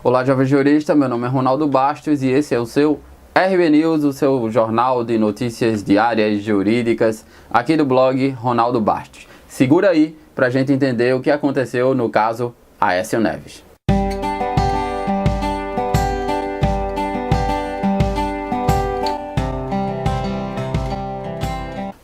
Olá, jovem jurista, meu nome é Ronaldo Bastos e esse é o seu RB News, o seu jornal de notícias diárias jurídicas, aqui do blog Ronaldo Bastos. Segura aí pra gente entender o que aconteceu no caso Aécio Neves.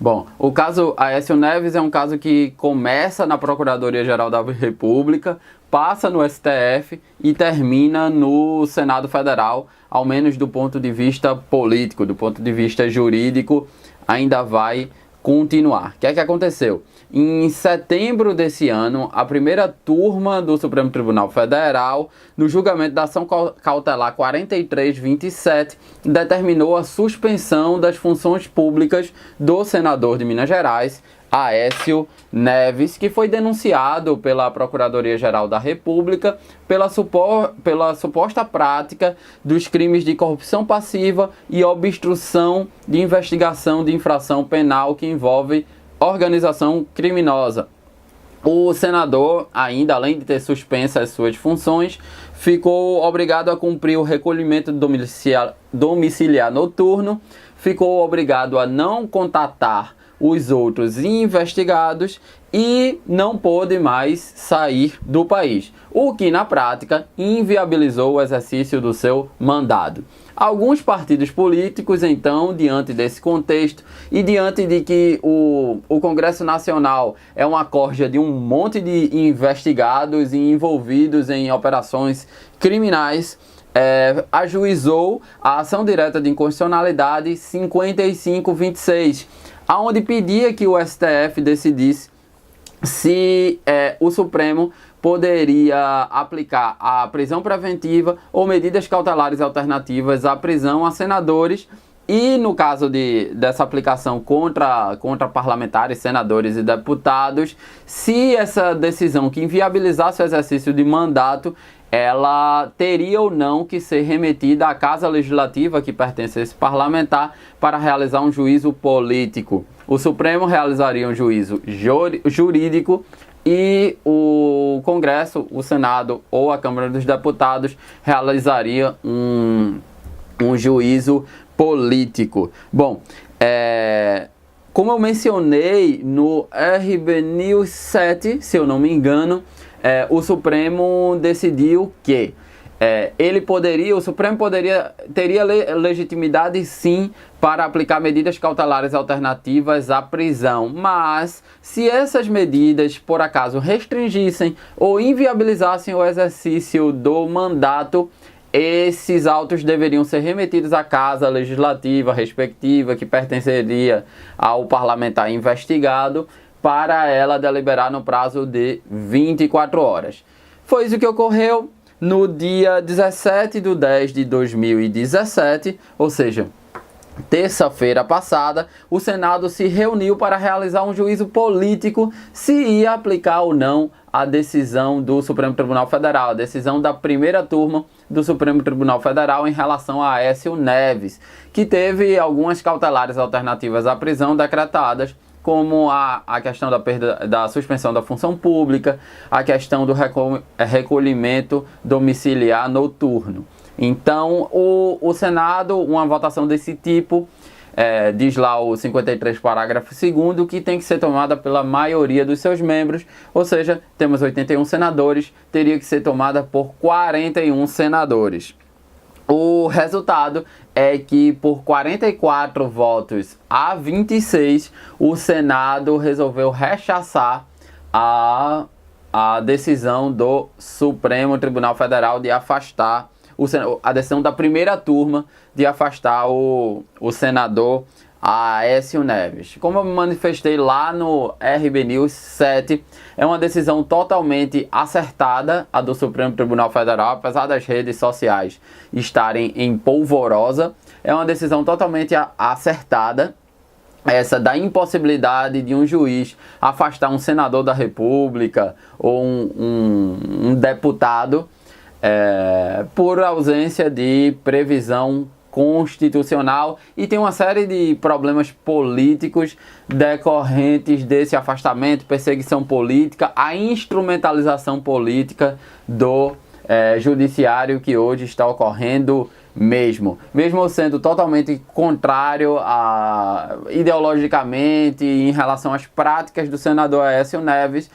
Bom, o caso Aécio Neves é um caso que começa na Procuradoria-Geral da República, passa no STF e termina no Senado Federal, ao menos do ponto de vista político, do ponto de vista jurídico, ainda vai continuar. O que é que aconteceu? Em setembro desse ano, a primeira turma do Supremo Tribunal Federal, no julgamento da ação cautelar 4327, determinou a suspensão das funções públicas do senador de Minas Gerais, Aécio Neves, que foi denunciado pela Procuradoria-Geral da República pela suposta prática dos crimes de corrupção passiva e obstrução de investigação de infração penal que envolve organização criminosa. O senador, ainda além de ter suspenso as suas funções, ficou obrigado a cumprir o recolhimento domiciliar noturno, ficou obrigado a não contatar os outros investigados e não pôde mais sair do país, o que na prática inviabilizou o exercício do seu mandado. Alguns partidos políticos, então, diante desse contexto e diante de que o Congresso Nacional é uma corja de um monte de investigados e envolvidos em operações criminais, ajuizou a ação direta de inconstitucionalidade 5526, aonde pedia que o STF decidisse se o Supremo poderia aplicar a prisão preventiva ou medidas cautelares alternativas à prisão a senadores e, no caso dessa aplicação contra parlamentares, senadores e deputados, se essa decisão que inviabilizasse o exercício de mandato, ela teria ou não que ser remetida à Casa Legislativa que pertence a esse parlamentar para realizar um juízo político. O Supremo realizaria um juízo jurídico e o Congresso, o Senado ou a Câmara dos Deputados realizaria um juízo político. Bom, como eu mencionei no RB News 7, se eu não me engano, o Supremo decidiu que o Supremo teria legitimidade sim para aplicar medidas cautelares alternativas à prisão, mas se essas medidas por acaso restringissem ou inviabilizassem o exercício do mandato, esses autos deveriam ser remetidos à Casa Legislativa respectiva, que pertenceria ao parlamentar investigado, para ela deliberar no prazo de 24 horas. Foi isso que ocorreu no dia 17/10/2017, ou seja, terça-feira passada. O Senado se reuniu para realizar um juízo político se ia aplicar ou não a decisão do Supremo Tribunal Federal, a decisão da primeira turma do Supremo Tribunal Federal em relação a Aécio Neves, que teve algumas cautelares alternativas à prisão decretadas, como a questão da suspensão da função pública, a questão do recolhimento domiciliar noturno. Então, o Senado, uma votação desse tipo, diz lá o 53 parágrafo 2º, que tem que ser tomada pela maioria dos seus membros, ou seja, temos 81 senadores, teria que ser tomada por 41 senadores. O resultado é que por 44 votos a 26, o Senado resolveu rechaçar a decisão do Supremo Tribunal Federal de afastar a decisão da primeira turma de afastar o senador Aécio Neves. Como eu me manifestei lá no RB News 7, é uma decisão totalmente acertada, a do Supremo Tribunal Federal, apesar das redes sociais estarem em polvorosa, é uma decisão totalmente acertada, essa da impossibilidade de um juiz afastar um senador da República ou um deputado por ausência de previsão constitucional, e tem uma série de problemas políticos decorrentes desse afastamento, perseguição política, a instrumentalização política do judiciário que hoje está ocorrendo mesmo sendo totalmente contrário ideologicamente em relação às práticas do senador Aécio Neves,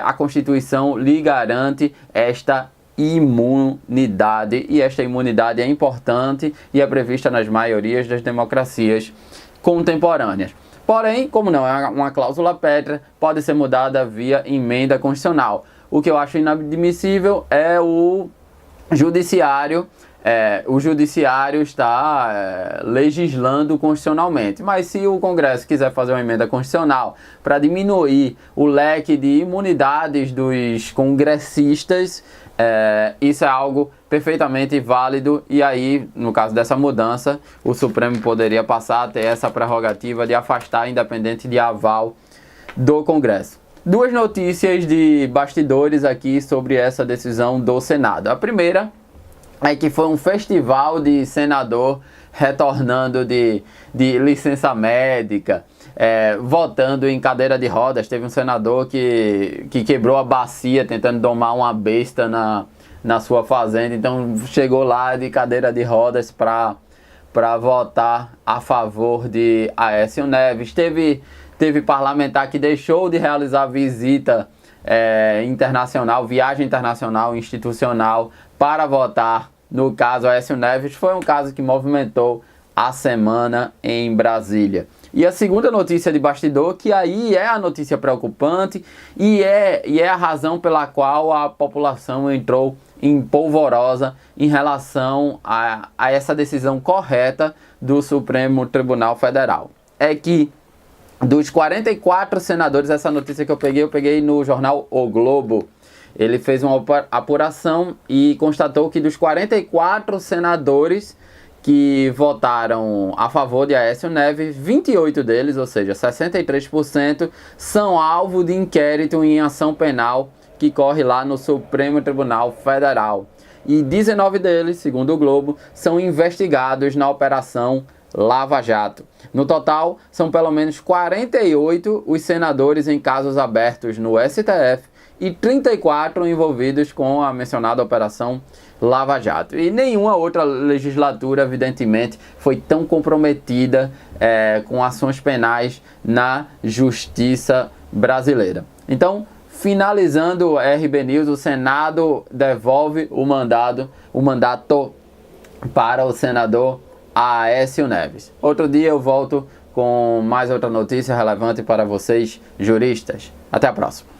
a Constituição lhe garante esta imunidade, e esta imunidade é importante e é prevista nas maiorias das democracias contemporâneas. Porém, como não é uma cláusula pétrea, pode ser mudada via emenda constitucional. O que eu acho inadmissível é o judiciário está legislando constitucionalmente. Mas se o Congresso quiser fazer uma emenda constitucional para diminuir o leque de imunidades dos congressistas, isso é algo perfeitamente válido, e aí, no caso dessa mudança, o Supremo poderia passar a ter essa prerrogativa de afastar, independente de aval do Congresso. Duas notícias de bastidores aqui sobre essa decisão do Senado. A primeira é que foi um festival de senador retornando de licença médica, votando em cadeira de rodas. Teve um senador que quebrou a bacia tentando domar uma besta na sua fazenda, então chegou lá de cadeira de rodas para votar a favor de Aécio Neves. Teve parlamentar que deixou de realizar visita internacional, viagem internacional, institucional, para votar no caso Aécio Neves. Foi um caso que movimentou a semana em Brasília. E a segunda notícia de bastidor, que aí é a notícia preocupante e é a razão pela qual a população entrou em polvorosa em relação a essa decisão correta do Supremo Tribunal Federal. É que dos 44 senadores, essa notícia que eu peguei no jornal O Globo. Ele fez uma apuração e constatou que dos 44 senadores que votaram a favor de Aécio Neves, 28 deles, ou seja, 63%, são alvo de inquérito em ação penal que corre lá no Supremo Tribunal Federal. E 19 deles, segundo o Globo, são investigados na Operação Lava Jato. No total, são pelo menos 48 os senadores em casos abertos no STF e 34 envolvidos com a mencionada Operação Lava Jato. E nenhuma outra legislatura, evidentemente, foi tão comprometida com ações penais na justiça brasileira. Então, finalizando o RB News, o Senado devolve o mandato para o senador Aécio Neves. Outro dia eu volto com mais outra notícia relevante para vocês, juristas. Até a próxima.